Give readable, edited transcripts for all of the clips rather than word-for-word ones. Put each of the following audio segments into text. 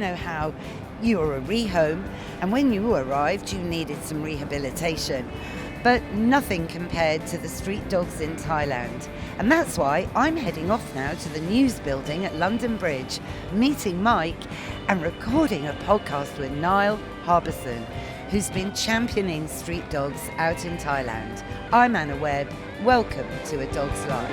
know how you're a rehome, and when you arrived, you needed some rehabilitation. But nothing compared to the street dogs in Thailand. And that's why I'm heading off now to the news building at London Bridge, meeting Mike and recording a podcast with Niall Harbison, who's been championing street dogs out in Thailand. I'm Webb. Welcome to A Dog's Life.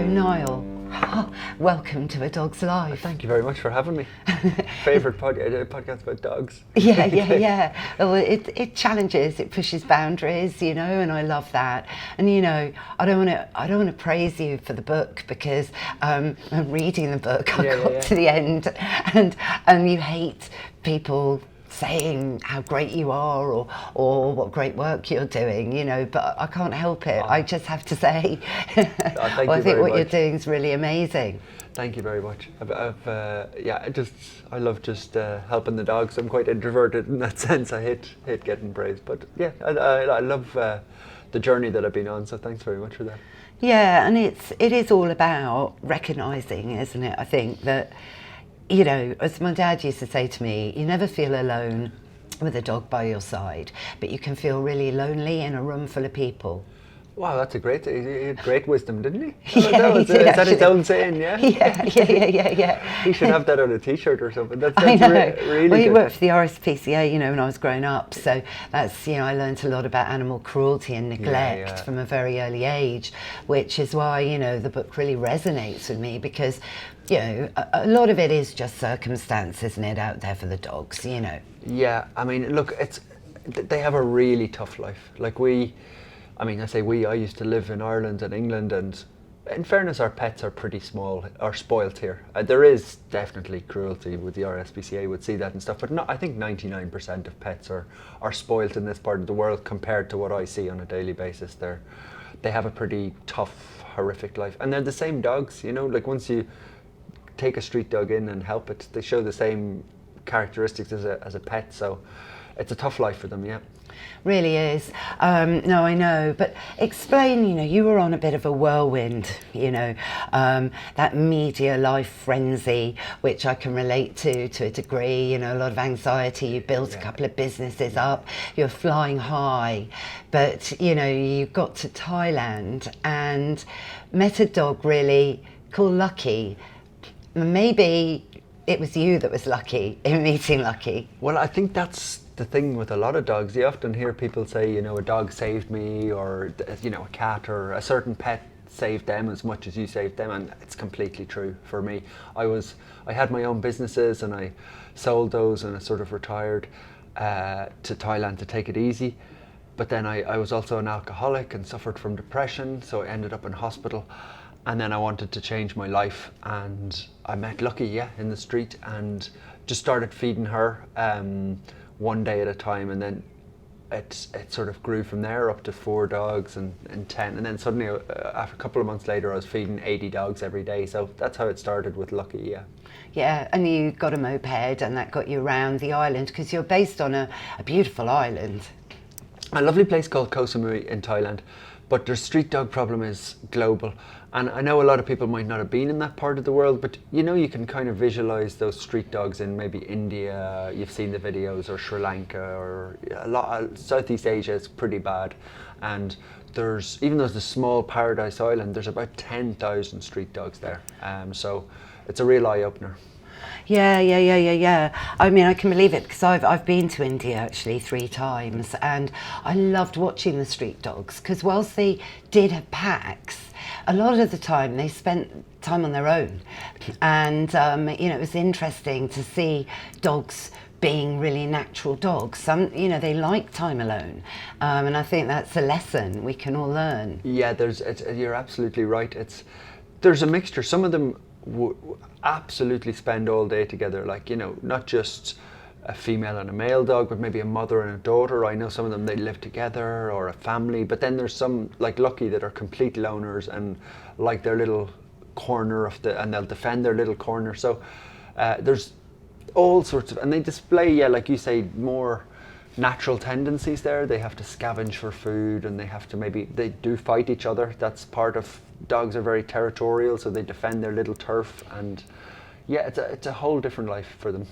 Niall, welcome to A Dog's Life. Thank you very much for having me. Favourite podcast about dogs. Yeah. Well, it challenges, it pushes boundaries, and I love that. And I don't want to praise you for the book because I'm reading the book. I got to the end, and you hate people saying how great you are or what great work you're doing, but I can't help it. I just have to say, I think what you're doing is really amazing. Thank you very much. I love just helping the dogs. I'm quite introverted in that sense. I hate getting praised, but I love the journey that I've been on. So thanks very much for that. Yeah, and it is all about recognising, isn't it? I think that. As my dad used to say to me, you never feel alone with a dog by your side, but you can feel really lonely in a room full of people. Wow, that's he had great wisdom, didn't he? Is that his own saying, yeah? Yeah. He should have that on a t-shirt or something. That's I know. Really well, he good. worked for the RSPCA, when I was growing up, so that's, I learned a lot about animal cruelty and neglect from a very early age, which is why, the book really resonates with me because, a lot of it is just circumstance, isn't it, out there for the dogs, Yeah, I mean, look, they have a really tough life. I used to live in Ireland and England, and in fairness, our pets are pretty small, are spoilt here. There is definitely cruelty with the RSPCA, would see that and stuff, but I think 99% of pets are spoilt in this part of the world compared to what I see on a daily basis. They have a pretty tough, horrific life, and they're the same dogs, once you take a street dog in and help it, they show the same characteristics as a pet, so it's a tough life for them, yeah. Really is. No, I know, but explain, you were on a bit of a whirlwind, that media life frenzy, which I can relate to a degree, a lot of anxiety. You built a couple of businesses up, you're flying high, but, you got to Thailand and met a dog really called Lucky. Maybe it was you that was lucky in meeting Lucky. Well, I think that's the thing with a lot of dogs. You often hear people say, a dog saved me, or, a cat or a certain pet saved them as much as you saved them, and it's completely true for me. I had my own businesses and I sold those and I sort of retired to Thailand to take it easy. But then I was also an alcoholic and suffered from depression, so I ended up in hospital. And then I wanted to change my life, and I met Lucky, in the street, and just started feeding her one day at a time, and then it sort of grew from there up to 4 dogs and 10, and then suddenly after a couple of months later I was feeding 80 dogs every day, so that's how it started with Lucky, Yeah, and you got a moped and that got you around the island because you're based on a beautiful island. A lovely place called Koh Samui in Thailand, but their street dog problem is global. And I know a lot of people might not have been in that part of the world, but you can kind of visualize those street dogs in maybe India, you've seen the videos, or Sri Lanka, or Southeast Asia is pretty bad. And even though it's a small paradise island, there's about 10,000 street dogs there. So it's a real eye-opener. Yeah. I mean, I can believe it because I've been to India actually 3 times, and I loved watching the street dogs because whilst they did have packs, a lot of the time they spent time on their own, and it was interesting to see dogs being really natural dogs. Some, they like time alone, and I think that's a lesson we can all learn. Yeah, you're absolutely right. There's a mixture. Some of them absolutely spend all day together, not just a female and a male dog, but maybe a mother and a daughter. I know some of them, they live together, or a family, but then there's some like Lucky that are complete loners and like their little corner and they'll defend their little corner. So there's all sorts of, and they display, like you say, more natural tendencies there. They have to scavenge for food, and they do fight each other. That's part of, dogs are very territorial, so they defend their little turf, and yeah, it's a whole different life for them.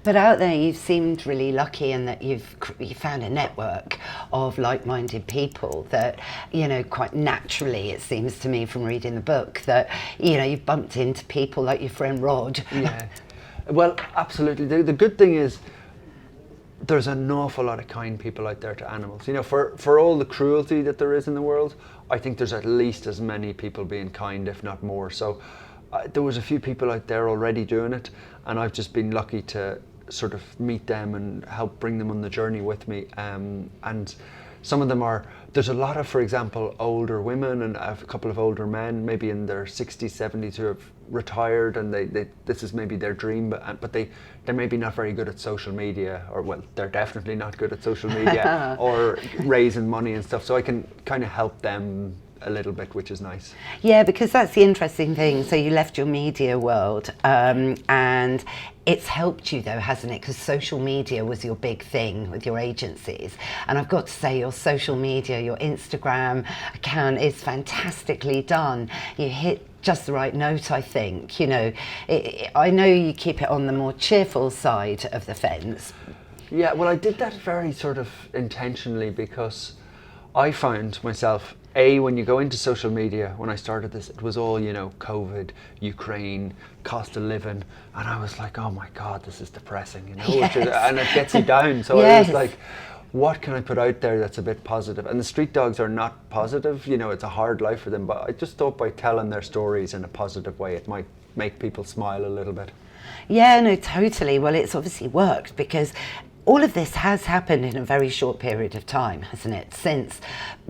But out there, you've seemed really lucky in that you found a network of like-minded people that, you know, quite naturally, it seems to me from reading the book, that, you know, you've bumped into people like your friend Rod. Yeah, well, absolutely. The good thing is there's an awful lot of kind people out there to animals. You know, for all the cruelty that there is in the world, I think there's at least as many people being kind, if not more. So there was a few people out there already doing it, and I've just been lucky to sort of meet them and help bring them on the journey with me. And some of them there's a lot of, for example, older women, and I have a couple of older men, maybe in their 60s, 70s, who have retired, and this is maybe their dream, but they're maybe not very good at social media, or well, they're definitely not good at social media or raising money and stuff. So I can kind of help them a little bit, which is nice. Yeah, because that's the interesting thing. So you left your media world, and it's helped you though, hasn't it? Because social media was your big thing with your agencies. And I've got to say, your social media, your Instagram account is fantastically done. You hit just the right note, I think. You know, I know you keep it on the more cheerful side of the fence. Yeah, well, I did that very sort of intentionally, because I found myself, when you go into social media, when I started this, it was all, you know, COVID, Ukraine, cost of living, and I was like, oh my God, this is depressing, you know, Yes. and it gets you down. So Yes. I was like, what can I put out there that's a bit positive? And the street dogs are not positive, you know, it's a hard life for them, but I just thought by telling their stories in a positive way, it might make people smile a little bit. Yeah, no, totally. Well, it's obviously worked, because all of this has happened in a very short period of time, hasn't it? Since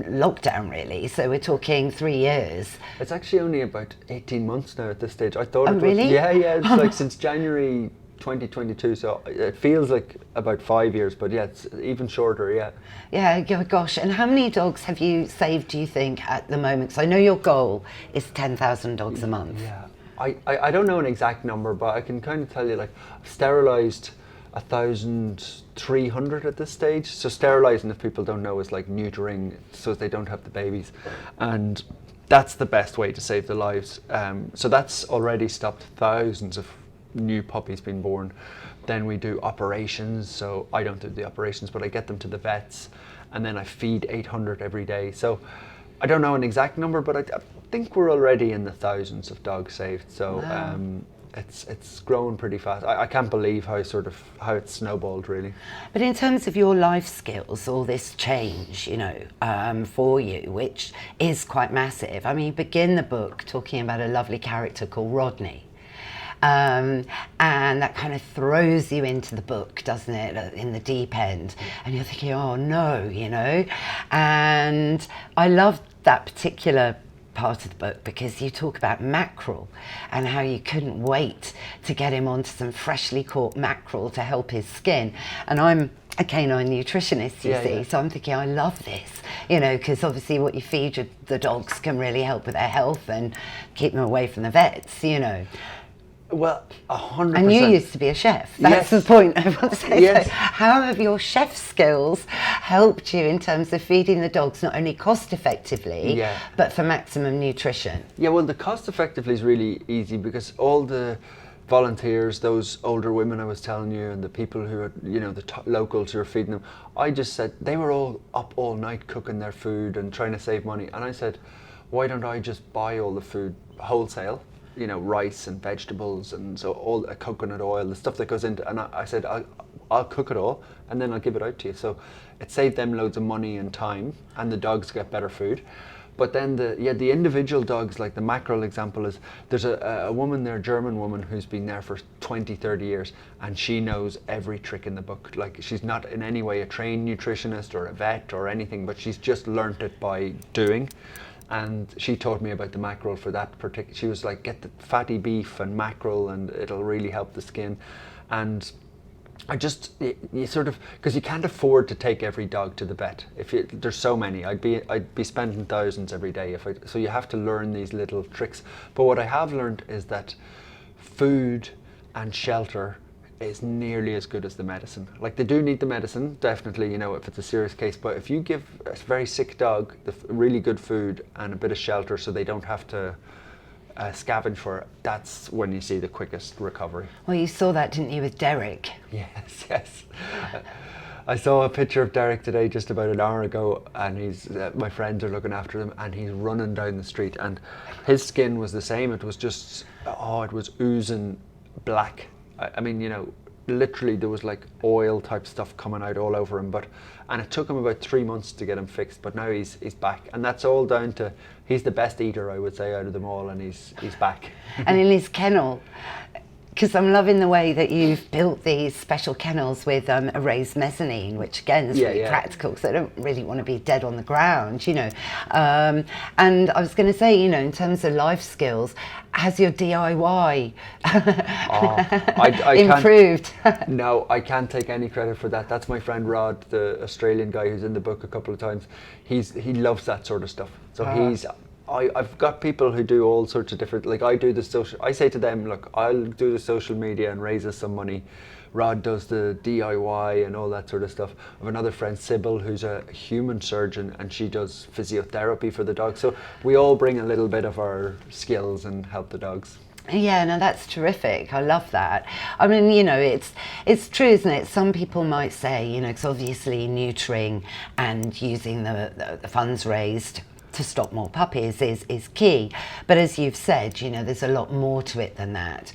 lockdown, really. So we're talking 3 years. It's actually only about 18 months now at this stage. I thought Oh, it was, really? Yeah, it's like since January 2022, so it feels like about 5 years, but yeah, it's even shorter, yeah. Yeah, gosh. And how many dogs have you saved, do you think, at the moment? Because I know your goal is 10,000 dogs a month. Yeah, I don't know an exact number, but I can kind of tell you, like, I've sterilised 1,300 at this stage. So sterilising, if people don't know, is like neutering, so they don't have the babies, and that's the best way to save their lives. So that's already stopped thousands of new puppies being born. Then we do operations, so I don't do the operations, but I get them to the vets, and then I feed 800 every day. So I don't know an exact number, but I think we're already in the thousands of dogs saved. So Wow. it's growing pretty fast. I can't believe how it's snowballed, really. But in terms of your life skills, all this change, you know, for you, which is quite massive. I mean, you begin the book talking about a lovely character called Rodney. And that kind of throws you into the book, doesn't it, in the deep end. And you're thinking, oh no, you know. And I love that particular part of the book, because you talk about mackerel and how you couldn't wait to get him onto some freshly caught mackerel to help his skin. And I'm a canine nutritionist, you see, so I'm thinking, I love this, you know, because obviously what you feed the dogs can really help with their health and keep them away from the vets, you know. Well, 100%. And you used to be a chef. That's the point I want to say. Yes. So how have your chef skills helped you in terms of feeding the dogs not only cost effectively, but for maximum nutrition? Yeah, well, the cost effectively is really easy, because all the volunteers, those older women I was telling you, and the people who are, you know, the locals who are feeding them, I just said, they were all up all night cooking their food and trying to save money. And I said, why don't I just buy all the food wholesale? You know, rice and vegetables, and so all the coconut oil, the stuff that goes into, and I said, I'll cook it all, and then I'll give it out to you. So it saved them loads of money and time, and the dogs get better food. But then the individual dogs, like the mackerel example, is there's a woman there, German woman, who's been there for 20, 30 years, and she knows every trick in the book. Like, she's not in any way a trained nutritionist or a vet or anything, but she's just learnt it by doing. And she taught me about the mackerel for that particular. She was like, get the fatty beef and mackerel, and it'll really help the skin. And I just, you sort of, because you can't afford to take every dog to the vet. There's so many, I'd be spending thousands every day. So you have to learn these little tricks. But what I have learned is that food and shelter is nearly as good as the medicine. Like, they do need the medicine, definitely, you know, if it's a serious case, but if you give a very sick dog really good food and a bit of shelter so they don't have to scavenge for it, that's when you see the quickest recovery. Well, you saw that, didn't you, with Derek? Yes, yes. I saw a picture of Derek today just about an hour ago, and he's my friends are looking after him, and he's running down the street, and his skin was the same. It was just, it was oozing black. I mean, you know, literally there was like oil type stuff coming out all over him, and it took him about 3 months to get him fixed, but now he's back, and that's all down to, he's the best eater, I would say, out of them all, and he's back. And in his kennel, because I'm loving the way that you've built these special kennels with a raised mezzanine, which again is really practical, because I don't really want to be dead on the ground, you know. And I was going to say, you know, in terms of life skills, has your DIY improved? No, I can't take any credit for that. That's my friend Rod, the Australian guy who's in the book a couple of times. He loves that sort of stuff. So I've got people who do all sorts of different, like I say to them, look, I'll do the social media and raise us some money. Rod does the DIY and all that sort of stuff. I have another friend, Sybil, who's a human surgeon, and she does physiotherapy for the dogs. So we all bring a little bit of our skills and help the dogs. Yeah, no, that's terrific. I love that. I mean, you know, it's true, isn't it? Some people might say, you know, because obviously neutering and using the funds raised to stop more puppies is key. But as you've said, you know, there's a lot more to it than that.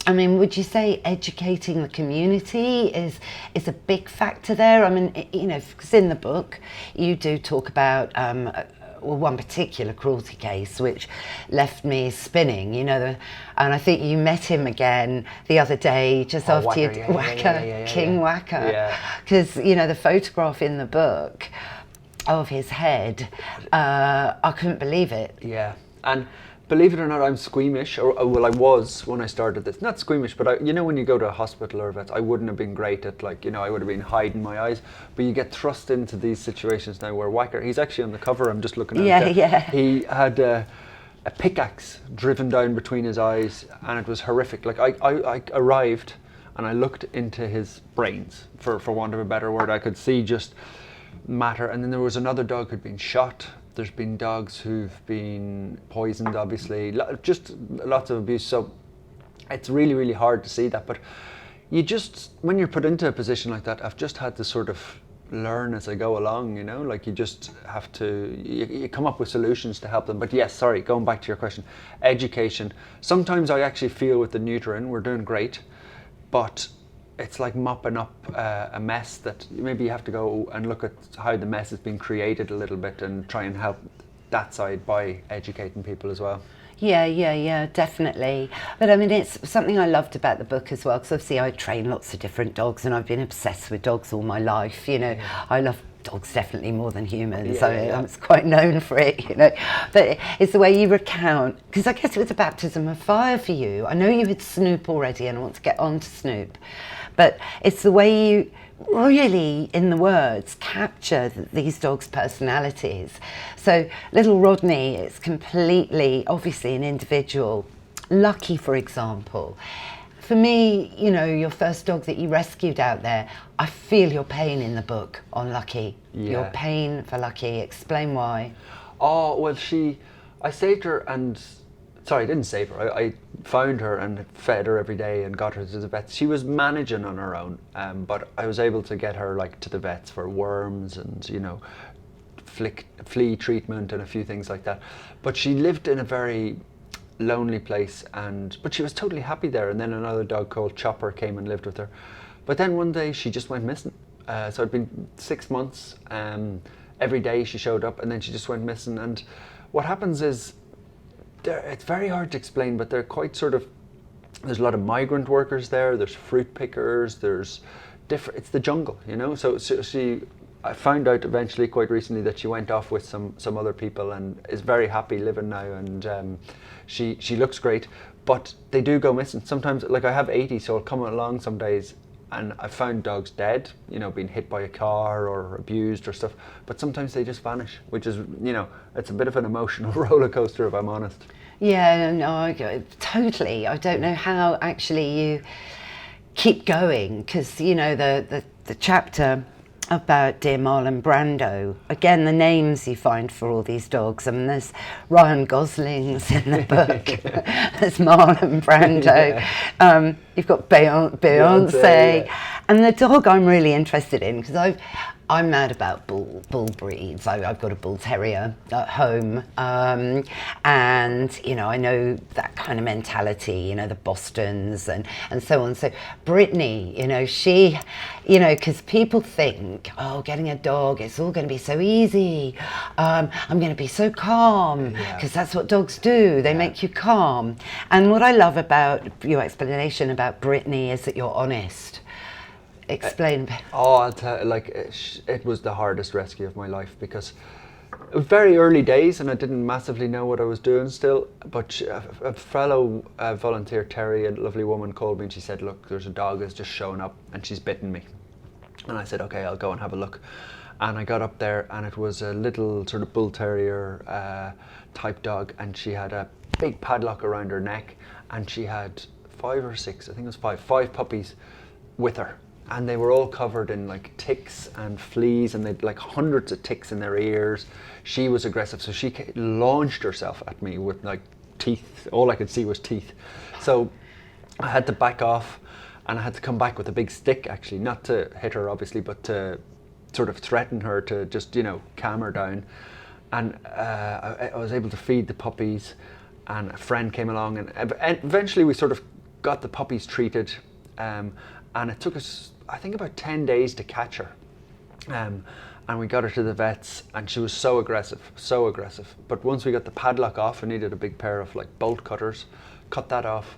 I mean, would you say educating the community is a big factor there? I mean, you know, because in the book you do talk about one particular cruelty case which left me spinning, you know, and I think you met him again the other day just after you'd King Wacker, because you know the photograph in the book of his head, I couldn't believe it. Yeah, and believe it or not, I'm squeamish, or well, I was when I started this. Not squeamish, but you know, when you go to a hospital or a vet, I wouldn't have been great at, like, you know, I would have been hiding my eyes. But you get thrust into these situations now where Wacker, he's actually on the cover, I'm just looking at it. Yeah. He had a pickaxe driven down between his eyes, and it was horrific. Like, I arrived and I looked into his brains, for want of a better word. I could see just matter. And then there was another dog who'd been shot. There's been dogs who've been poisoned, obviously, just lots of abuse. So it's really, really hard to see that. But you just, when you're put into a position like that, I've just had to sort of learn as I go along, you know, like you just have to, you come up with solutions to help them. But yes, sorry, going back to your question, education. Sometimes I actually feel with the neutering, we're doing great, but it's like mopping up a mess that maybe you have to go and look at how the mess has been created a little bit and try and help that side by educating people as well. Yeah, definitely. But I mean, it's something I loved about the book as well, because obviously I train lots of different dogs and I've been obsessed with dogs all my life, you know. I love dogs definitely more than humans. I'm quite known for it, you know. But it's the way you recount, because I guess it was a baptism of fire for you. I know you had Snoop already and I want to get on to Snoop, but it's the way you really, in the words, capture these dogs' personalities. So little Rodney is completely, obviously an individual. Lucky, for example. For me, you know, your first dog that you rescued out there, I feel your pain in the book on Lucky. Yeah. Your pain for Lucky. Explain why. Oh, well, I saved her and, sorry, I didn't save her. I found her and fed her every day and got her to the vets. She was managing on her own, but I was able to get her like to the vets for worms and, you know, flea treatment and a few things like that. But she lived in a very lonely place, but she was totally happy there. And then another dog called Chopper came and lived with her. But then one day she just went missing. So it'd been 6 months. Every day she showed up and then she just went missing. And what happens is, it's very hard to explain, but they're quite sort of, there's a lot of migrant workers there, there's fruit pickers, there's different, it's the jungle, you know. So I found out eventually quite recently that she went off with some other people and is very happy living now, and she looks great, but they do go missing. Sometimes, like I have 80, so I'll come along some days and I found dogs dead, you know, being hit by a car or abused or stuff, but sometimes they just vanish, which is, you know, it's a bit of an emotional roller coaster, if I'm honest. Yeah, no, totally. I don't know how actually keep going, because the chapter about Dear Marlon Brando, again, the names you find for all these dogs. I mean, there's Ryan Gosling's in the book. There's Marlon Brando. You've got Beyonce. Yeah. And the dog I'm really interested in, because I'm mad about bull breeds. I've got a bull terrier at home, and I know that kind of mentality, the Bostons and so on. So Brittany, she, because people think, oh, getting a dog, it's all going to be so easy. I'm going to be so calm, because that's what dogs do. They make you calm. And what I love about your explanation about Brittany is that you're honest. Explain. I'll tell you, it was the hardest rescue of my life, because it was very early days and I didn't massively know what I was doing still, but a fellow volunteer, Terry, a lovely woman, called me and she said, look, there's a dog that's just shown up and she's bitten me. And I said, okay, I'll go and have a look. And I got up there and it was a little sort of bull terrier type dog, and she had a big padlock around her neck, and she had 5 or 6, I think it was 5 puppies with her. And they were all covered in like ticks and fleas, and they'd like hundreds of ticks in their ears. She was aggressive, so she launched herself at me with like teeth. All I could see was teeth. So I had to back off, and I had to come back with a big stick, actually, not to hit her obviously, but to sort of threaten her, to just, calm her down. And I was able to feed the puppies, and a friend came along, and eventually we sort of got the puppies treated. And it took us, I think, about 10 days to catch her. And we got her to the vets, and she was so aggressive. But once we got the padlock off, I needed a big pair of like bolt cutters, cut that off.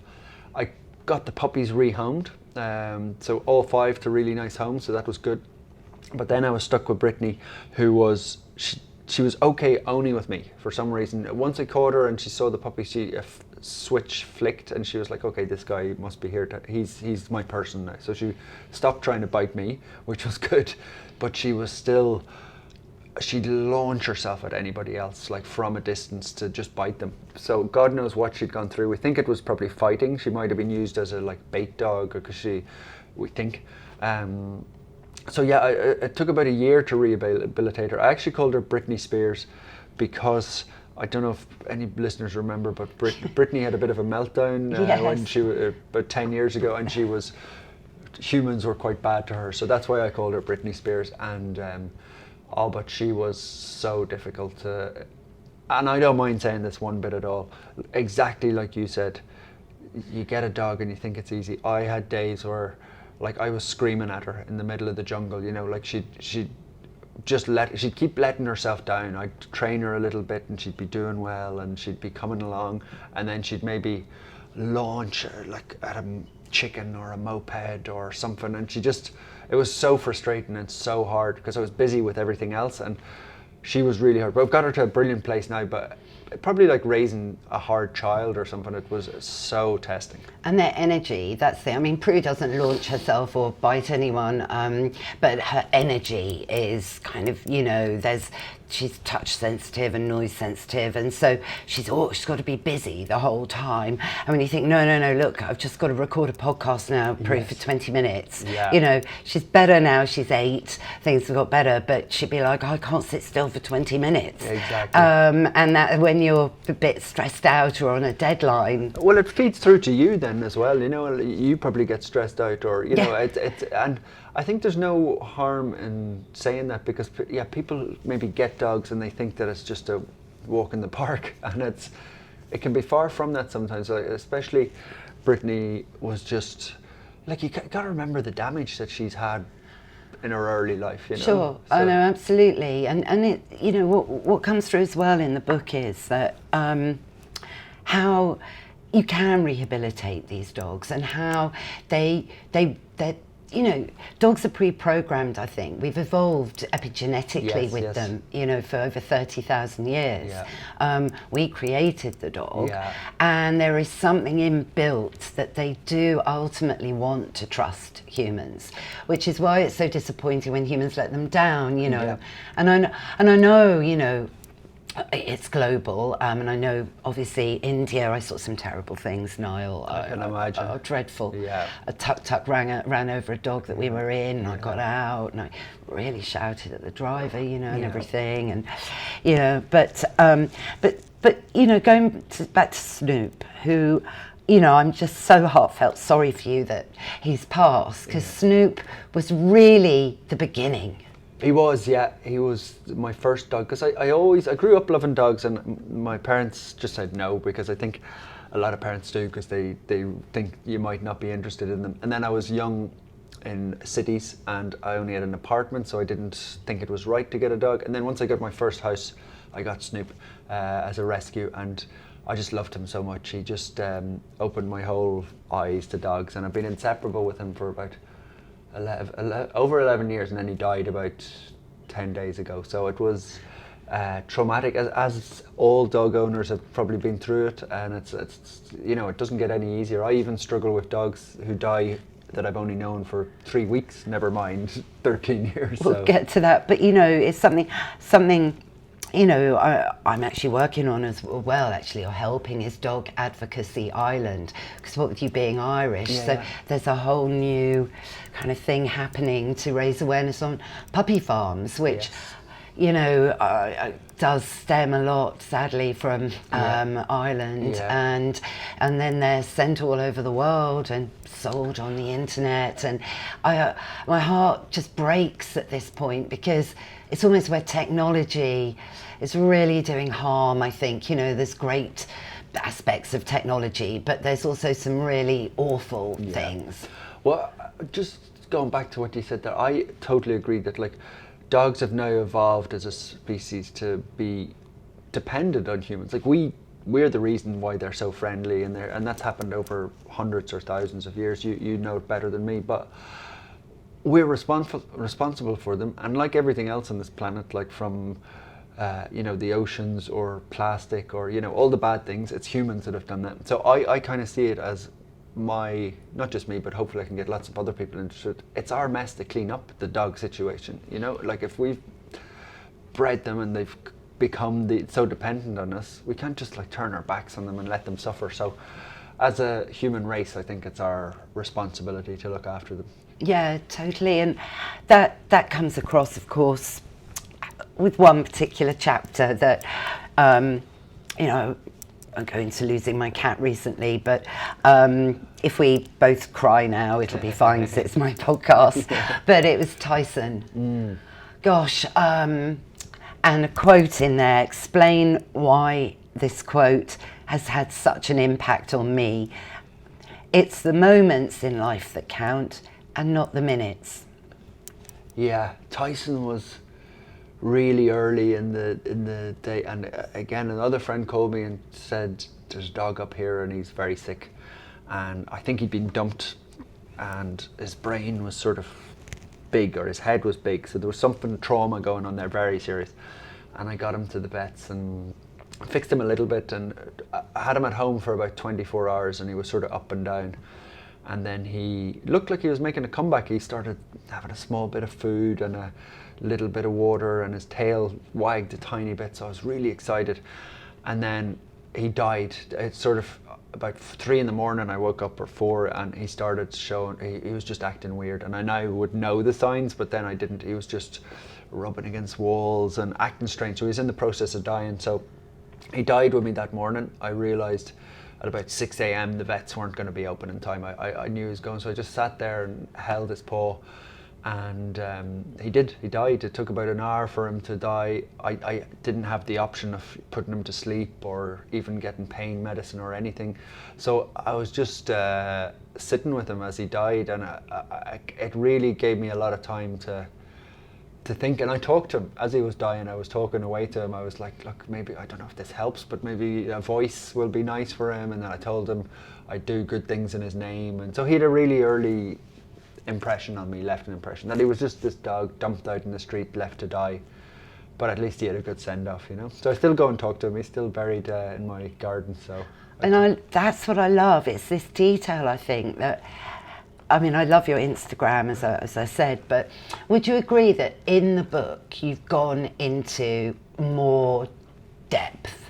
I got the puppies rehomed, so all 5 to really nice homes, so that was good. But then I was stuck with Brittany, who was, she was okay only with me for some reason. Once I caught her and she saw the puppy, she switch flicked, and she was like, okay, this guy must be here, he's my person now. So she stopped trying to bite me, which was good, but she was still, she'd launch herself at anybody else, like from a distance, to just bite them. So God knows what she'd gone through. We think it was probably fighting. She might have been used as a like bait dog, because we think. So yeah, it took about a year to rehabilitate her. I actually called her Britney Spears, because I don't know if any listeners remember, but Brittany had a bit of a meltdown when she was about 10 years ago, and humans were quite bad to her. So that's why I called her Britney Spears. And but she was so difficult to, and I don't mind saying this one bit at all. Exactly like you said, you get a dog and you think it's easy. I had days where, like, I was screaming at her in the middle of the jungle, like she'd keep letting herself down. I'd train her a little bit and she'd be doing well and she'd be coming along, and then she'd maybe launch like at a chicken or a moped or something, and it was so frustrating and so hard, because I was busy with everything else, and she was really hard. But I've got her to a brilliant place now, but probably like raising a hard child or something, it was so testing. And their energy, Prue doesn't launch herself or bite anyone, but her energy is kind of, she's touch sensitive and noise sensitive, and so she's got to be busy the whole time. And when you think, no, look, I've just got to record a podcast now, Prue, for 20 minutes. Yeah. She's better now, she's 8, things have got better, but she'd be like, I can't sit still for 20 minutes. Exactly. And that when you're a bit stressed out or on a deadline. Well, it feeds through to you then as well, you probably get stressed out, or, and I think there's no harm in saying that, because people maybe get dogs and they think that it's just a walk in the park, and it can be far from that sometimes. Especially Brittany was just like, you got to remember the damage that she's had in her early life. Sure, so. I know, absolutely, and it, what comes through as well in the book is that how you can rehabilitate these dogs, and how they're dogs are pre-programmed, I think. We've evolved epigenetically with them, for over 30,000 years. Yeah. We created the dog, and there is something inbuilt that they do ultimately want to trust humans, which is why it's so disappointing when humans let them down, And I know, It's global, and I know obviously India. I saw some terrible things, Niall. I can imagine. Dreadful. Yeah. A tuk-tuk ran over a dog that we were in. And I got out and I really shouted at the driver, and everything. And but going back to Snoop, who, I'm just so heartfelt sorry for you that he's passed, because Snoop was really the beginning. He was, yeah. He was my first dog, because I grew up loving dogs, and my parents just said no, because I think a lot of parents do, because they think you might not be interested in them. And then I was young in cities, and I only had an apartment, so I didn't think it was right to get a dog. And then once I got my first house, I got Snoop as a rescue, and I just loved him so much. He just opened my whole eyes to dogs, and I've been inseparable with him for about over 11 years, and then he died about 10 days ago. So it was traumatic, as all dog owners have probably been through it, and it's it doesn't get any easier. I even struggle with dogs who die that I've only known for 3 weeks, never mind 13 years. We'll get to that, but it's something I'm actually working on as well, actually, or helping, is Dog Advocacy Ireland, because what with you being Irish, so there's a whole new kind of thing happening to raise awareness on puppy farms, which does stem a lot, sadly, from Ireland, and then they're sent all over the world and sold on the internet, and my heart just breaks at this point, because it's almost where technology is really doing harm. I think there's great aspects of technology, but there's also some really awful things. Well, just going back to what you said there, I totally agree that dogs have now evolved as a species to be dependent on humans. We're the reason why they're so friendly, and that's happened over hundreds or thousands of years. You know it better than me, but we're responsible for them, and like everything else on this planet, from the oceans or plastic or all the bad things, it's humans that have done that. So I kind of see it as not just me, but hopefully I can get lots of other people interested. It's our mess to clean up the dog situation. If we've bred them and they've become so dependent on us, we can't just turn our backs on them and let them suffer. So as a human race, I think it's our responsibility to look after them. Yeah, totally. And that comes across, of course, with one particular chapter that, I'm going to losing my cat recently, but if we both cry now, it'll be fine, because it's my podcast. But it was Tyson. Gosh, and a quote in there. Explain why this quote has had such an impact on me. It's the moments in life that count, and not the minutes. Yeah, Tyson was really early in the day, and again, another friend called me and said there's a dog up here and he's very sick, and I think he'd been dumped, and his brain was sort of big, or his head was big, so there was something trauma going on there, very serious. And I got him to the vets and fixed him a little bit, and I had him at home for about 24 hours, and he was sort of up and down. And then he looked like he was making a comeback. He started having a small bit of food and a little bit of water, and his tail wagged a tiny bit, so I was really excited. And then he died. It's sort of about 3 in the morning, I woke up, or 4, and he started showing, he was just acting weird. And I now would know the signs, but then I didn't. He was just rubbing against walls and acting strange. So he was in the process of dying. So he died with me that morning. I realised at about 6 a.m. the vets weren't going to be open in time. I knew he was going, so I just sat there and held his paw, and he died. It took about an hour for him to die. I didn't have the option of putting him to sleep or even getting pain medicine or anything, so I was just sitting with him as he died, and it really gave me a lot of time to think. And I talked to him as he was dying. I was talking away to him. I was like, look, maybe, I don't know if this helps, but maybe a voice will be nice for him. And then I told him I'd do good things in his name. And so he had a really early impression on me, left an impression that he was just this dog dumped out in the street, left to die. But at least he had a good send-off, you know. So I still go and talk to him. He's still buried in my garden. So. And that's what I love. It's this detail, I think, that, I mean, I love your Instagram, as I said, but would you agree that in the book you've gone into more depth?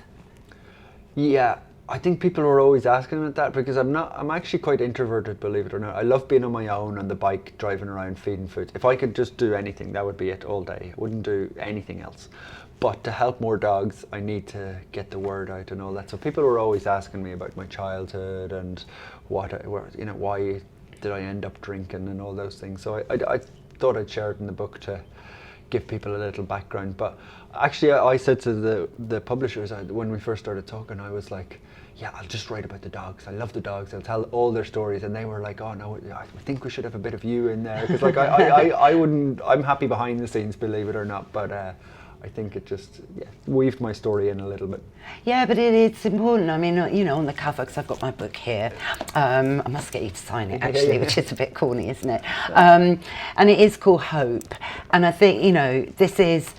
Yeah, I think people were always asking me that because I'm actually quite introverted, believe it or not. I love being on my own on the bike, driving around, feeding food. If I could just do anything, that would be it all day. I wouldn't do anything else. But to help more dogs, I need to get the word out and all that. So people were always asking me about my childhood and why did I end up drinking and all those things. So I thought I'd share it in the book to give people a little background. But actually, I said to the publishers when we first started talking, I was like, yeah, I'll just write about the dogs. I love the dogs. I'll tell all their stories. And they were like, oh no, I think we should have a bit of you in there. Because like I wouldn't, I'm happy behind the scenes, believe it or not. But I think it just weaved my story in a little bit. Yeah, but it's important. I mean, you know, on the cover, because I've got my book here, I must get you to sign it actually, which is a bit corny, isn't it? And it is called Hope. And I think, you know, this is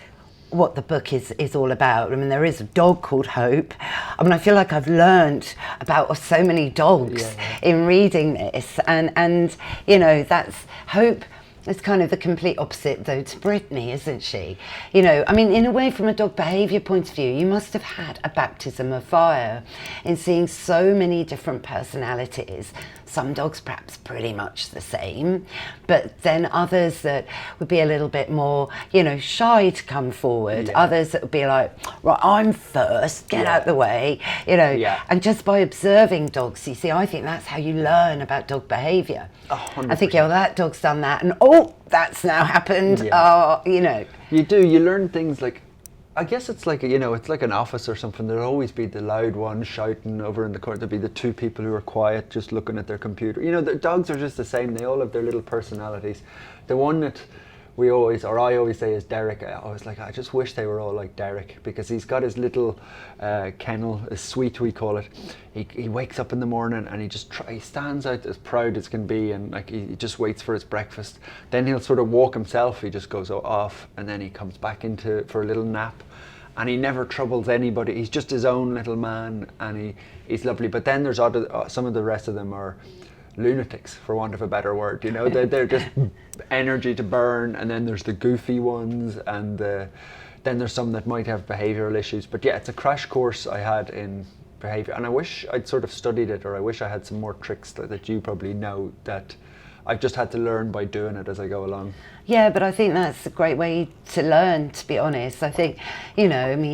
what the book is all about. I mean, there is a dog called Hope. I mean, I feel like I've learned about so many dogs in reading this. And you know, that's Hope. It's kind of the complete opposite, though, to Brittany, isn't she? You know, I mean, in a way, from a dog behaviour point of view, you must have had a baptism of fire in seeing so many different personalities. Some dogs perhaps pretty much the same, but then others that would be a little bit more, you know, shy to come forward. Others that would be like, right, I'm first, get out the way, you know. And just by observing dogs, you see, I think that's how you learn about dog behaviour. I think, oh, that dog's done that, and oh, that's now happened. You know. You learn things like, I guess it's like, you know, it's like an office or something. There'll always be the loud one shouting over in the corner. There'll be the two people who are quiet, just looking at their computer. You know, the dogs are just the same. They all have their little personalities. The one that I always say is Derek. I was like, I just wish they were all like Derek, because he's got his little kennel, a suite we call it. He wakes up in the morning and he stands out as proud as can be, and like he just waits for his breakfast. Then he'll sort of walk himself. He just goes off, and then he comes back for a little nap. And he never troubles anybody. He's just his own little man, and he's lovely. But then there's some of the rest of them are lunatics, for want of a better word. You know, they're just energy to burn. And then there's the goofy ones, and then there's some that might have behavioural issues. But yeah, it's a crash course I had in behaviour, and I wish I'd sort of studied it, or I wish I had some more tricks that you probably know that I've just had to learn by doing it as I go along. Yeah, but I think that's a great way to learn, to be honest. I think, you know, I mean,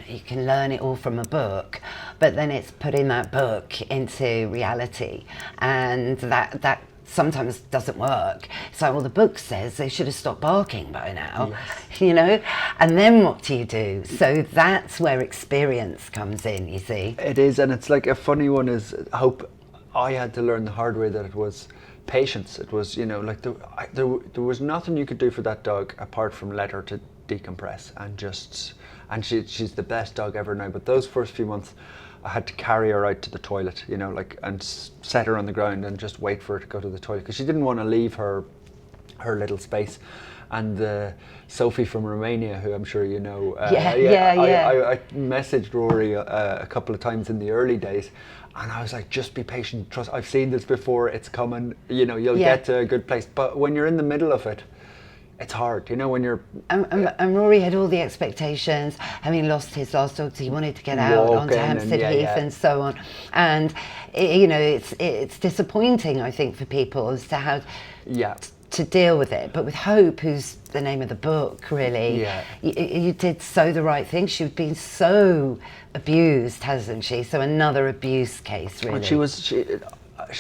you can learn it all from a book, but then it's putting that book into reality, and that sometimes doesn't work. So, well, the book says they should have stopped barking by now, you know, and then what do you do? So that's where experience comes in, you see. It is, and it's like a funny one is Hope. I had to learn the hard way that it was patience. It was, you know, like there was nothing you could do for that dog apart from let her to decompress, and she's the best dog ever now. But those first few months, I had to carry her out to the toilet, you know, like, and set her on the ground and just wait for her to go to the toilet, because she didn't want to leave her little space. And Sophie from Romania, who I'm sure you know, I messaged Rory a couple of times in the early days, and I was like, just be patient, trust, I've seen this before, it's coming, you know, you'll get to a good place. But when you're in the middle of it, it's hard, you know, when you're... And Rory had all the expectations, having lost his last dog, so he wanted to get out onto Hampstead Heath and so on. And, you know, it's disappointing, I think, for people as to how to deal with it. But with Hope, who's the name of the book, really, you did so the right thing. She's been so abused, hasn't she? So another abuse case, really. And she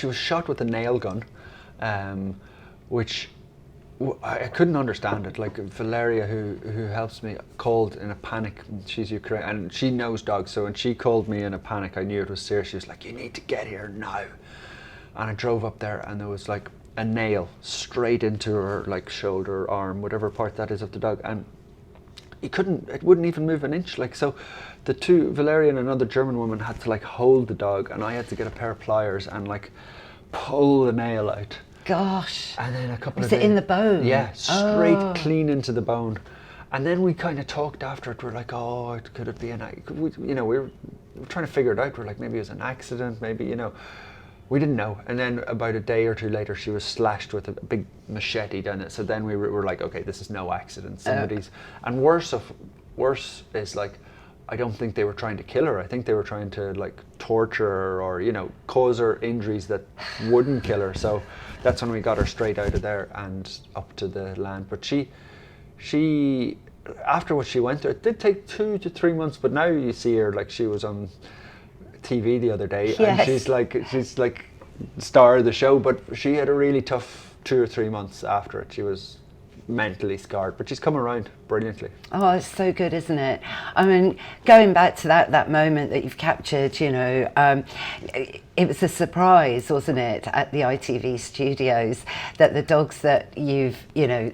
was shot with a nail gun, which... I couldn't understand it. Like Valeria, who helps me, called in a panic. She's Ukrainian and she knows dogs, so when she called me in a panic, I knew it was serious. She was like, "You need to get here now." And I drove up there, and there was like a nail straight into her like shoulder, arm, whatever part that is of the dog, and it wouldn't even move an inch. Like, so the two, Valeria and another German woman, had to like hold the dog, and I had to get a pair of pliers and like pull the nail out. Gosh. And then a couple of days. Was it in the bone? Yeah, straight clean into the bone. And then we kind of talked after it. We're like, oh, could it be we were trying to figure it out. We're like, maybe it was an accident, maybe, you know. We didn't know. And then about a day or two later, she was slashed with a big machete down it. So then we were like, okay, this is no accident. Somebody's... And worse is like, I don't think they were trying to kill her. I think they were trying to like torture her or, you know, cause her injuries that wouldn't kill her. So that's when we got her straight out of there and up to the land. But she after what she went through, it did take 2 to 3 months, but now you see her, like she was on TV the other day, yes. and she's like star of the show, but she had a really tough 2 or 3 months after it. She was mentally scarred, but she's come around brilliantly. Oh, it's so good, isn't it? I mean, going back to that moment that you've captured, you know, it was a surprise, wasn't it, at the ITV studios, that the dogs that you've, you know,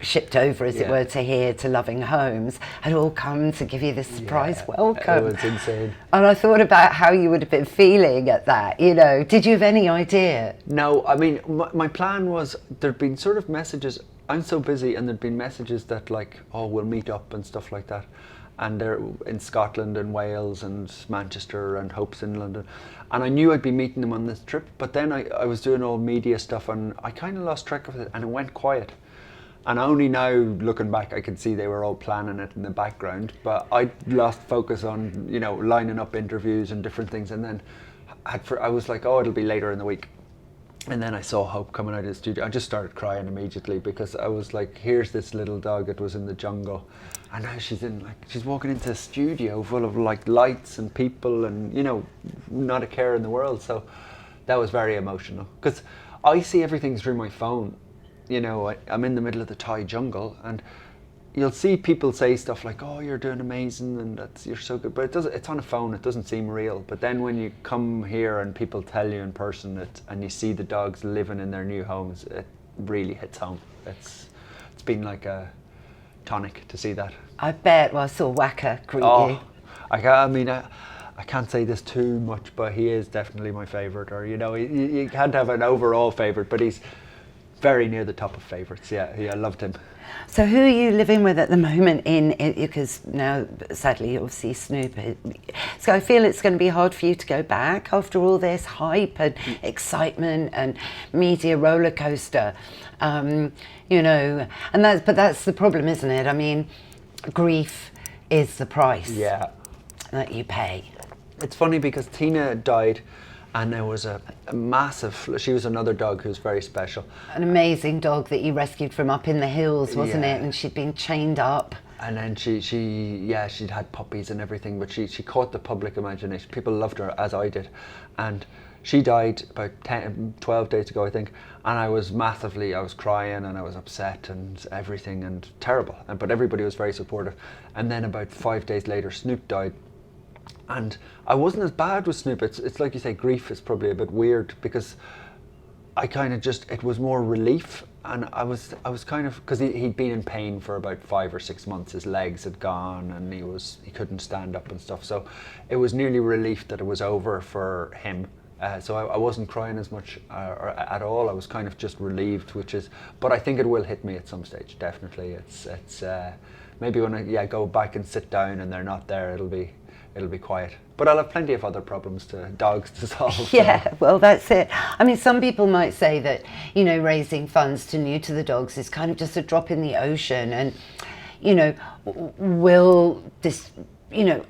shipped over, as it were, to here, to loving homes, had all come to give you this surprise welcome. It was insane. And I thought about how you would have been feeling at that, you know. Did you have any idea? No, I mean, my plan was, there'd been sort of messages, I'm so busy, and there'd been messages that like, oh, we'll meet up and stuff like that. And they're in Scotland and Wales and Manchester and Hope's in London. And I knew I'd be meeting them on this trip, but then I was doing all media stuff and I kind of lost track of it and it went quiet. And only now, looking back, I could see they were all planning it in the background, but I lost focus on, you know, lining up interviews and different things. And then I was like, oh, it'll be later in the week. And then I saw Hope coming out of the studio. I just started crying immediately because I was like, here's this little dog that was in the jungle. And now she's walking into a studio full of like lights and people and, you know, not a care in the world. So that was very emotional because I see everything through my phone. You know, I'm in the middle of the Thai jungle and you'll see people say stuff like, oh, you're doing amazing and you're so good, but it's on a phone, it doesn't seem real. But then when you come here and people tell you in person and you see the dogs living in their new homes, it really hits home. It's been like a tonic to see that. I bet. Well, I saw Wacker greet you. I can't say this too much, but he is definitely my favourite, or, you know, you can't have an overall favourite, but he's very near the top of favourites. Yeah, I loved him. So who are you living with at the moment because now, sadly, obviously Snoop. So I feel it's going to be hard for you to go back after all this hype and excitement and media roller coaster. You know, and that's the problem, isn't it? I mean, grief is the price that you pay. It's funny because Tina died and there was a massive, she was another dog who's very special. An amazing dog that you rescued from up in the hills, wasn't it? And she'd been chained up. And then she'd had puppies and everything, but she caught the public imagination. People loved her, as I did. And she died about 12 days ago, I think. And I was crying and I was upset and everything and terrible. But everybody was very supportive. And then about 5 days later, Snoop died. And I wasn't as bad with Snoop. It's like you say, grief is probably a bit weird because I kind of it was more relief. And I was kind of, because he'd been in pain for about 5 or 6 months. His legs had gone and he couldn't stand up and stuff. So it was nearly relief that it was over for him. So I wasn't crying as much at all. I was kind of just relieved, but I think it will hit me at some stage, definitely. It's maybe when I go back and sit down and they're not there, it'll be quiet. But I'll have plenty of other dogs to solve. Yeah, so. Well, that's it. I mean, some people might say that, you know, raising funds to neuter the dogs is kind of just a drop in the ocean. And, you know, will this, you know,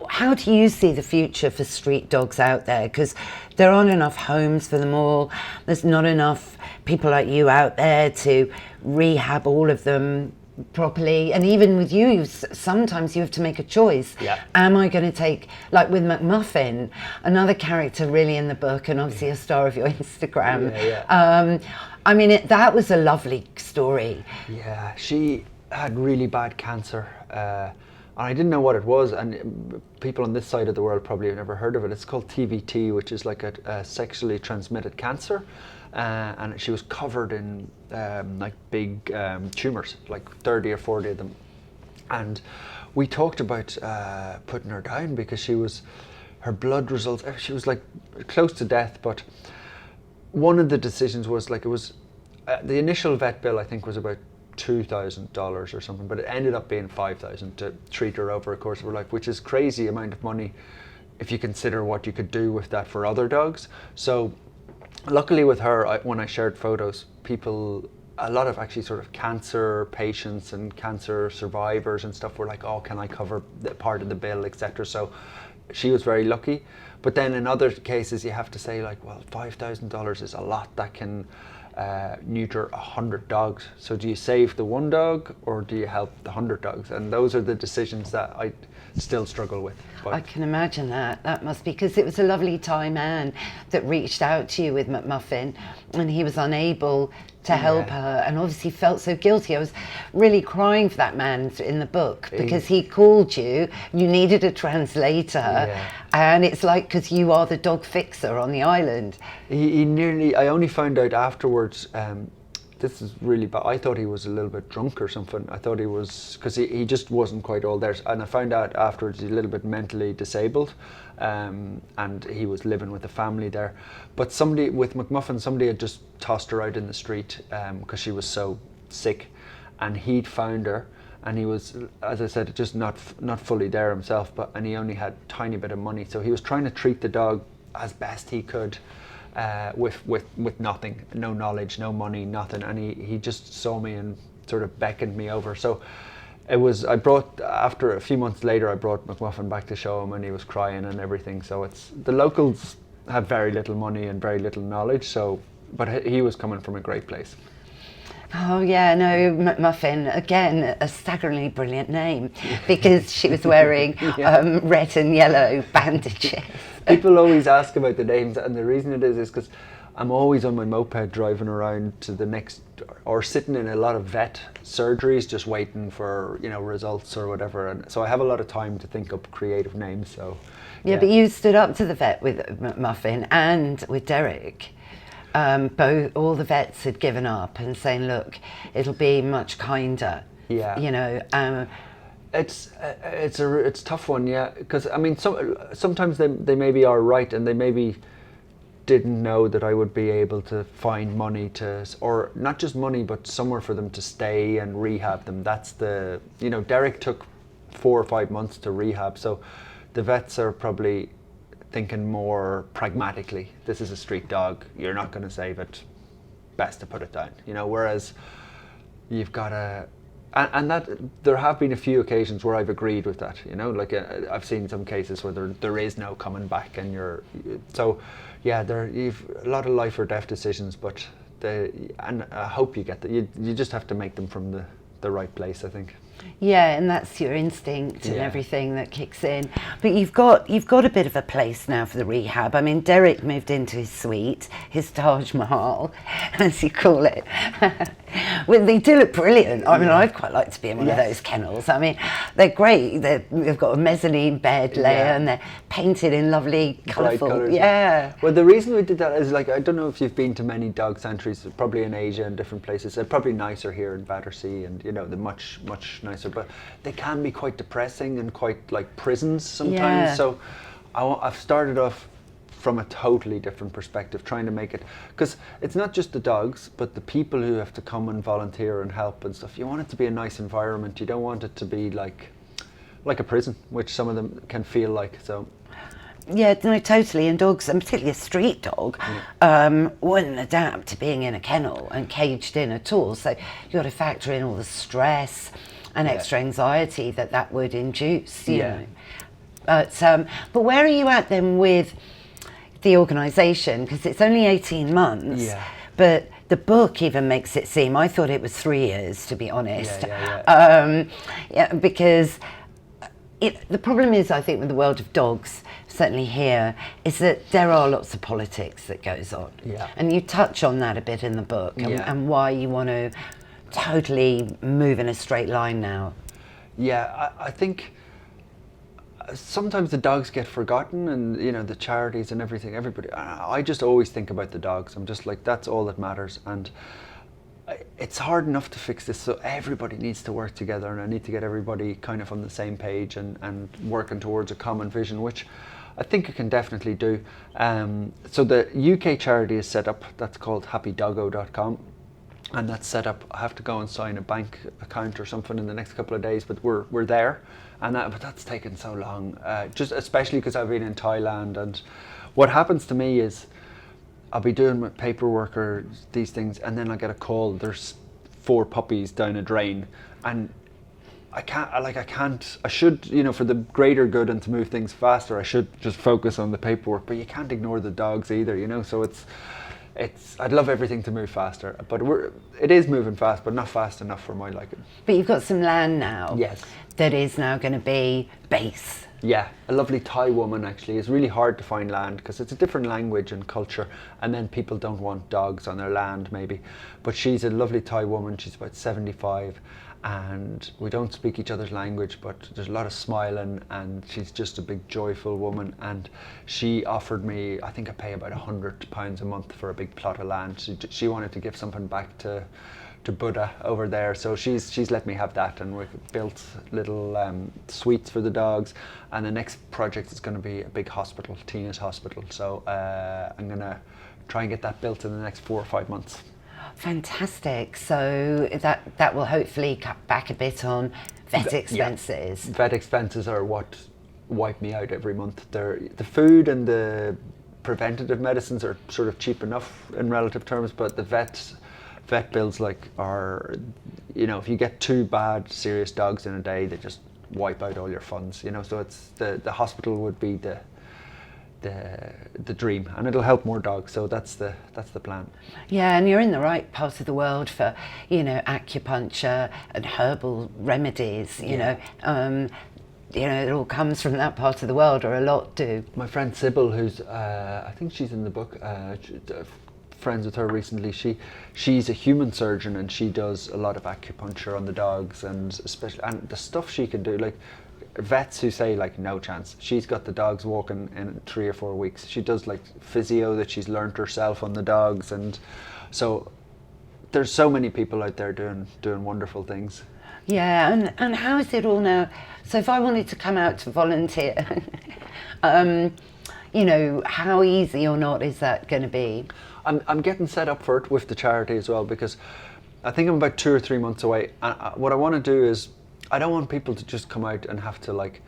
how do you see the future for street dogs out there? Because there aren't enough homes for them all. There's not enough people like you out there to rehab all of them properly. And even with you, sometimes you have to make a choice. Yeah. Am I going to take, like with McMuffin, another character really in the book and obviously a star of your Instagram. I mean, that was a lovely story. Yeah, she had really bad cancer. And I didn't know what it was, and people on this side of the world probably have never heard of it. It's called TVT, which is like a sexually transmitted cancer. And she was covered in like big tumours, like 30 or 40 of them. And we talked about putting her down because her blood results, she was like close to death. But one of the decisions was like, it was, the initial vet bill I think was about $2,000 or something, but it ended up being $5,000 to treat her over a course of her life, which is crazy amount of money if you consider what you could do with that for other dogs. So luckily with her, when I shared photos, people a lot of actually sort of cancer patients and cancer survivors and stuff were like, oh, can I cover the part of the bill, etc. So she was very lucky. But then in other cases you have to say like, well, $5,000 is a lot. That can neuter 100 dogs. So do you save the one dog or do you help the 100 dogs? And those are the decisions that I still struggle with. But I can imagine that. That must be, because it was a lovely Thai man that reached out to you with McMuffin, and he was unable to help her, and obviously felt so guilty. I was really crying for that man in the book, because he called you, you needed a translator, and it's like, because you are the dog fixer on the island. He nearly, I only found out afterwards, this is really bad. I thought he was a little bit drunk or something. I thought he was, because he just wasn't quite all there. And I found out afterwards he's a little bit mentally disabled, and he was living with a family there. But somebody, with McMuffin, somebody had just tossed her out in the street because she was so sick, and he'd found her. And he was, as I said, just not fully there himself, and he only had a tiny bit of money. So he was trying to treat the dog as best he could. With nothing, no knowledge, no money, nothing, and he just saw me and sort of beckoned me over. So it was, after a few months later, I brought McMuffin back to show him, and he was crying and everything. So it's, the locals have very little money and very little knowledge, so, but he was coming from a great place. Oh yeah, no, McMuffin, again, a staggeringly brilliant name, because she was wearing red and yellow bandages. People always ask about the names, and the reason it is because I'm always on my moped driving around to the next, or sitting in a lot of vet surgeries just waiting for, results or whatever, and so I have a lot of time to think up creative names. So yeah, but you stood up to the vet with McMuffin and with Derek. All the vets had given up and saying, look, it'll be much kinder. Yeah. It's a tough one, yeah, because I mean, sometimes they maybe are right, and they maybe didn't know that I would be able to find money or not just money, but somewhere for them to stay and rehab them. That's Derek took 4 or 5 months to rehab, so the vets are probably thinking more pragmatically. This is a street dog, you're not going to save it, best to put it down, whereas you've got to. And that there have been a few occasions where I've agreed with that, like I've seen some cases where there is no coming back, and you've a lot of life or death decisions, but and I hope you get that. You just have to make them from the right place, I think. Yeah, and that's your instinct and everything that kicks in. But you've got a bit of a place now for the rehab. I mean, Derek moved into his suite, his Taj Mahal, as you call it. Well, they do look brilliant. I mean, I'd quite like to be in one of those kennels. I mean, they're great. They've got a mezzanine bed layer, and they're painted in lovely, colourful. Colours. Yeah. Well, the reason we did that is, like, I don't know if you've been to many dog sanctuaries, probably in Asia and different places. They're probably nicer here in Battersea, and they're much nicer, but they can be quite depressing and quite like prisons sometimes. Yeah. So I've started off from a totally different perspective, trying to make it, because it's not just the dogs, but the people who have to come and volunteer and help and stuff. You want it to be a nice environment. You don't want it to be like a prison, which some of them can feel like. So yeah, no, totally. And dogs, and particularly a street dog, wouldn't adapt to being in a kennel and caged in at all. So you've got to factor in all the stress and extra anxiety that would induce, you know. But where are you at then with the organisation? Because it's only 18 months, but the book even makes it seem, I thought it was 3 years, to be honest. Because the problem is, I think, with the world of dogs, certainly here, is that there are lots of politics that goes on. Yeah. And you touch on that a bit in the book, and why you want to totally move in a straight line now. Yeah, I think sometimes the dogs get forgotten, and the charities and everybody. I just always think about the dogs. I'm just like, that's all that matters, and it's hard enough to fix this, so everybody needs to work together, and I need to get everybody kind of on the same page and working towards a common vision, which I think you can definitely do. So the UK charity is set up. That's called happydoggo.com. And that's set up. I have to go and sign a bank account or something in the next couple of days, but we're there, but that's taken so long. Just especially because I've been in Thailand, and what happens to me is I'll be doing my paperwork or these things, and then I get a call. There's 4 puppies down a drain, and I should, you know, for the greater good and to move things faster, I should just focus on the paperwork, but you can't ignore the dogs either, you know, so I'd love everything to move faster, but it is moving fast, but not fast enough for my liking. But you've got some land now. Yes. That is now going to be base. Yeah, a lovely Thai woman actually. It's really hard to find land because it's a different language and culture, and then people don't want dogs on their land maybe. But she's a lovely Thai woman, she's about 75, and we don't speak each other's language, but there's a lot of smiling, and she's just a big joyful woman, and she offered me, I think I pay about £100 a month for a big plot of land. She wanted to give something back to Buddha over there, so she's let me have that, and we've built little suites for the dogs, and the next project is going to be a big hospital, Tina's hospital, so I'm going to try and get that built in the next 4 or 5 months. Fantastic. So that will hopefully cut back a bit on vet expenses. Yeah. Vet expenses are what wipe me out every month. The food and the preventative medicines are sort of cheap enough in relative terms, but the vet bills are, you know, if you get 2 bad serious dogs in a day, they just wipe out all your funds, you know, so it's the hospital would be the dream, and it'll help more dogs, so that's the plan. Yeah, and you're in the right part of the world for, you know, acupuncture and herbal remedies, you know, it all comes from that part of the world, or a lot do. My friend Sybil, who's I think she's in the book, friends with her recently, she's a human surgeon, and she does a lot of acupuncture on the dogs, and especially, and the stuff she can do, like vets who say like no chance, she's got the dogs walking in 3 or 4 weeks. She does like physio that she's learnt herself on the dogs, and so there's so many people out there doing wonderful things. Yeah, and how is it all now? So if I wanted to come out to volunteer, you know, how easy or not is that going to be? I'm getting set up for it with the charity as well, because I think I'm about 2 or 3 months away, and what I want to do is, I don't want people to just come out and have to like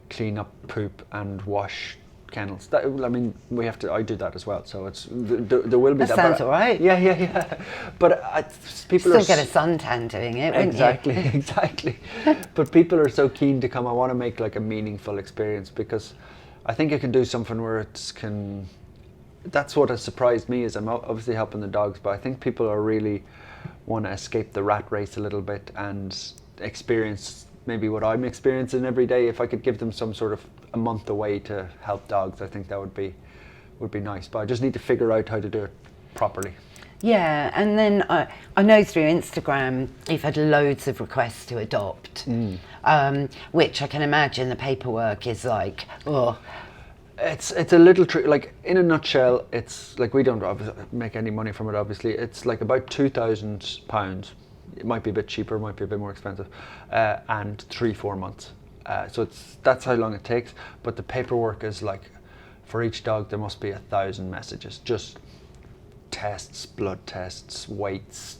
clean up poop and wash kennels. I mean, I do that as well, so it's there will be that. That sounds all right. Yeah. But people still get a suntan doing it, wouldn't exactly, you? Exactly. But people are so keen to come. I want to make like a meaningful experience, because I think I can do something where that's what has surprised me, is I'm obviously helping the dogs, but I think people are really want to escape the rat race a little bit and experience maybe what I'm experiencing every day. If I could give them some sort of a month away to help dogs, I think that would be nice, but I just need to figure out how to do it properly. Yeah, and then I know through Instagram you've had loads of requests to adopt, which I can imagine the paperwork is like, oh. It's a little trick. Like in a nutshell, it's like we don't make any money from it. Obviously, it's like about £2,000. It might be a bit cheaper, might be a bit more expensive, and 3-4 months. So that's how long it takes. But the paperwork is like, for each dog there must be 1,000 messages, just tests, blood tests, weights,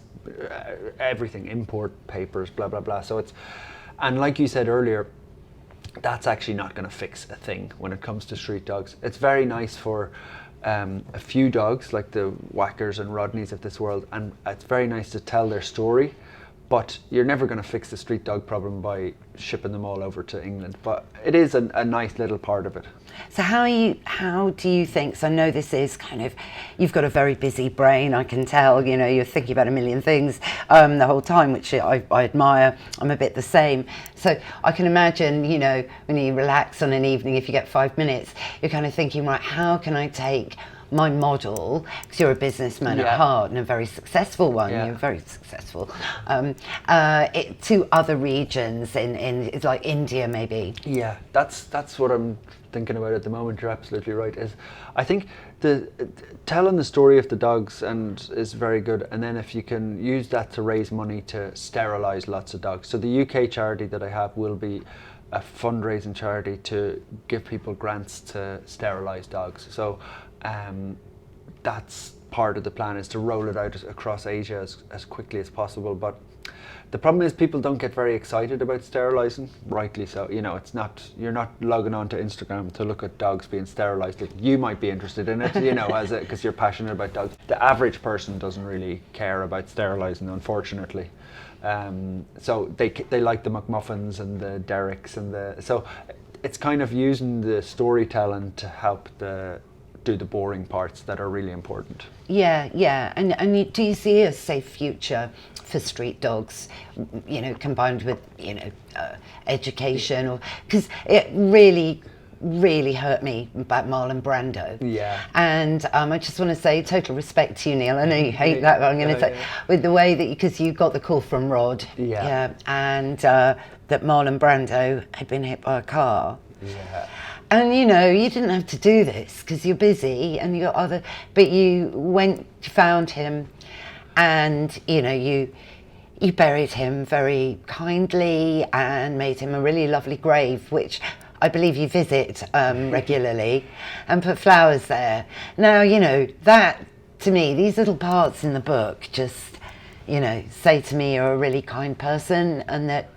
everything, import papers, blah blah blah. So and like you said earlier, that's actually not going to fix a thing when it comes to street dogs. It's very nice for a few dogs, like the Whackers and Rodneys of this world, and it's very nice to tell their story, but you're never going to fix the street dog problem by shipping them all over to England. But it is a nice little part of it. So how do you think, so I know this is kind of, you've got a very busy brain, I can tell, you know, you're thinking about a million things the whole time, which I admire. I'm a bit the same. So I can imagine, you know, when you relax on an evening, if you get 5 minutes, you're kind of thinking, right, how can I take my model, because you're a businessman at heart and a very successful one, you're very successful, to other regions in like India maybe? Yeah, that's what I'm thinking about at the moment. You're absolutely right. I think the telling the story of the dogs is very good, and then if you can use that to raise money to sterilise lots of dogs. So the UK charity that I have will be a fundraising charity to give people grants to sterilise dogs. So that's part of the plan, is to roll it out across Asia as quickly as possible. But the problem is people don't get very excited about sterilising, rightly so. You know, it's not, you're not logging on to Instagram to look at dogs being sterilised. You might be interested in it, you know, because you're passionate about dogs. The average person doesn't really care about sterilising, unfortunately. So they like the McMuffins and the Derricks so it's kind of using the storytelling to help do the boring parts that are really important. Yeah. And do you see a safe future for street dogs, you know, combined with, you know, education? Or because it really hurt me about Marlon Brando. Yeah. And I just want to say total respect to you, Neil. I know you hate that, but I'm going to say, with the way that, because you got the call from Rod. Yeah. And that Marlon Brando had been hit by a car. Yeah. And you know, you didn't have to do this because you're busy and you got but you found him, and you know, you buried him very kindly and made him a really lovely grave, which I believe you visit regularly, and put flowers there. Now, you know, that to me, these little parts in the book just, you know, say to me you're a really kind person, and that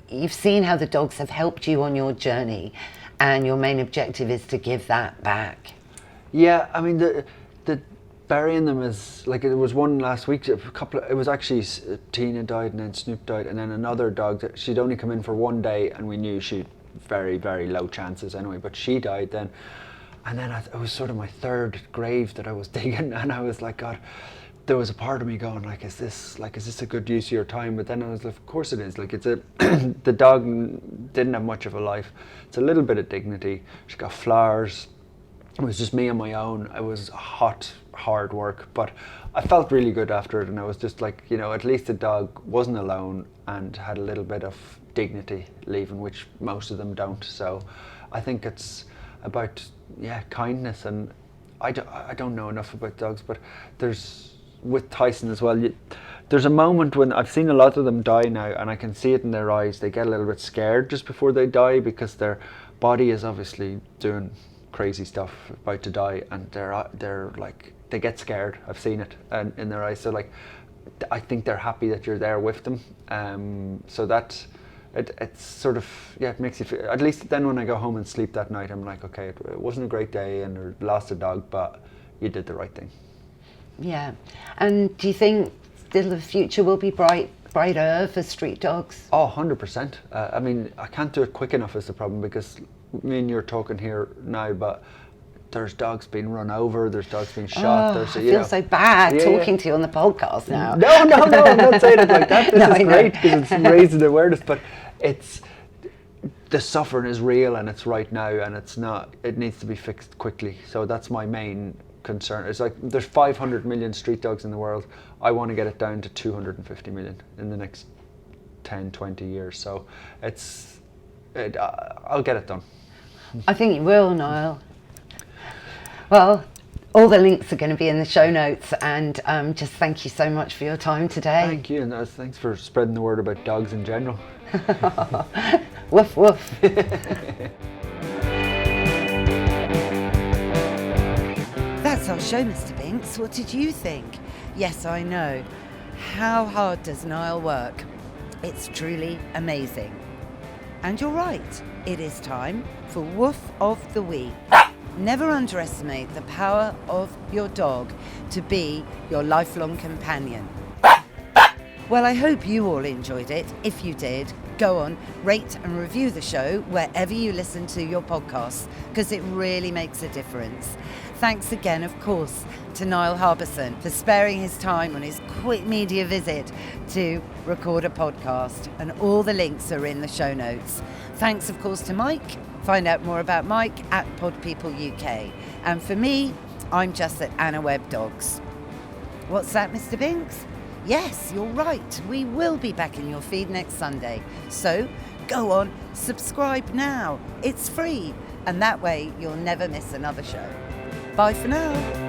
you've seen how the dogs have helped you on your journey, and your main objective is to give that back. Yeah, I mean, the burying them is like, it was one last week. It was actually Tina died, and then Snoop died, and then another dog. She'd only come in for one day, and we knew she'd very, very low chances anyway. But she died then, and then it was sort of my third grave that I was digging, and I was like, God. There was a part of me going like, is this a good use of your time? But then I was like, of course it is. Like, it's the dog didn't have much of a life. It's a little bit of dignity. She got flowers. It was just me on my own. It was hot, hard work, but I felt really good after it. And I was just like, you know, at least the dog wasn't alone and had a little bit of dignity leaving, which most of them don't. So I think it's about, kindness. And I don't know enough about dogs, but with Tyson as well, there's a moment when I've seen a lot of them die now, and I can see it in their eyes. They get a little bit scared just before they die, because their body is obviously doing crazy stuff, about to die, and they're like, they get scared. I've seen it in their eyes. So like, I think they're happy that you're there with them. So that it's sort of, it makes you feel, at least then when I go home and sleep that night, I'm like, okay, it wasn't a great day and I lost a dog, but you did the right thing. Yeah. And do you think still the future will be brighter for street dogs? Oh, 100%. I mean, I can't do it quick enough is the problem, because me and you're talking here now, but there's dogs being run over, there's dogs being shot. I feel so bad talking to you on the podcast now. No, I'm not saying it like that. This is great because it's raising awareness, but the suffering is real, and it's right now, and it needs to be fixed quickly. So that's my main concern. It's like, there's 500 million street dogs in the world. I want to get it down to 250 million in the next 10, 20 years. So I'll get it done. I think you will, Niall. Well, all the links are going to be in the show notes, and just thank you so much for your time today. Thank you, and thanks for spreading the word about dogs in general. Woof woof. That's our show, Mr. Binks. What did you think? Yes, I know. How hard does Niall work? It's truly amazing. And you're right, it is time for Woof of the Week. Never underestimate the power of your dog to be your lifelong companion. Well, I hope you all enjoyed it. If you did, go on, rate and review the show wherever you listen to your podcasts, because it really makes a difference. Thanks again, of course, to Niall Harbison for sparing his time on his quick media visit to record a podcast, and all the links are in the show notes. Thanks, of course, to Mike. Find out more about Mike at Pod People UK. And for me, I'm just at Anna Webb Dogs. What's that, Mr. Binks? Yes, you're right. We will be back in your feed next Sunday. So go on, subscribe now. It's free. And that way you'll never miss another show. Bye for now.